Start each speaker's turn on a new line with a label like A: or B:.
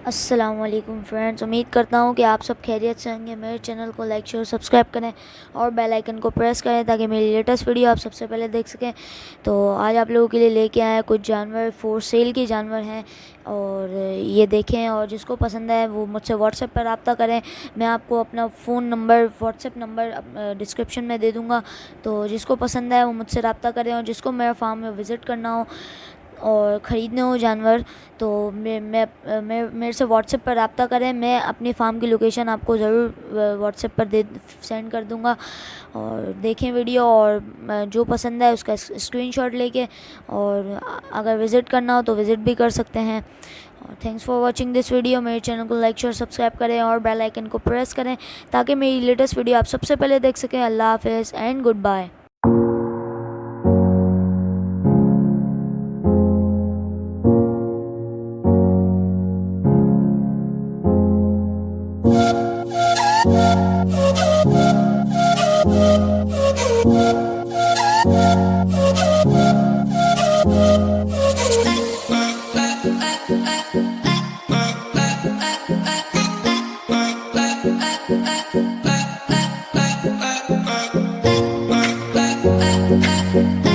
A: अस्सलाम वालेकुम फ्रेंड्स, उम्मीद करता हूँ कि आप सब खैरियत से होंगे। मेरे चैनल को लाइक शेयर सब्सक्राइब करें और बेल आइकन को प्रेस करें ताकि मेरी लेटेस्ट वीडियो आप सबसे पहले देख सकें। तो आज आप लोगों के लिए लेके आए हैं कुछ जानवर, फॉर सेल के जानवर हैं और ये देखें। और जिसको पसंद है वो मुझसे व्हाट्सएप पर रब्ता करें। मैं आपको अपना phone number, WhatsApp number description में दे दूँगा। तो जिसको पसंद है वो मुझसे रब्ता करें। और जिसको मेरा फार्म में विज़िट करना हो और ख़रीदने हो जानवर तो मेरे से व्हाट्सएप पर रब्ता करें। मैं अपनी फ़ार्म की लोकेशन आपको ज़रूर व्हाट्सएप पर दे सेंड कर दूँगा। और देखें वीडियो और जो पसंद है उसका स्क्रीनशॉट लेके और अगर विज़िट करना हो तो विज़िट भी कर सकते हैं। और thanks for watching this video. मेरे चैनल को लाइक शेयर सब्सक्राइब करें और बेल आइकन को प्रेस करें ताकि मेरी लेटेस्ट वीडियो आप सबसे पहले देख सकें। अल्लाह हाफ़िज़ एंड गुड बाय।
B: Bye.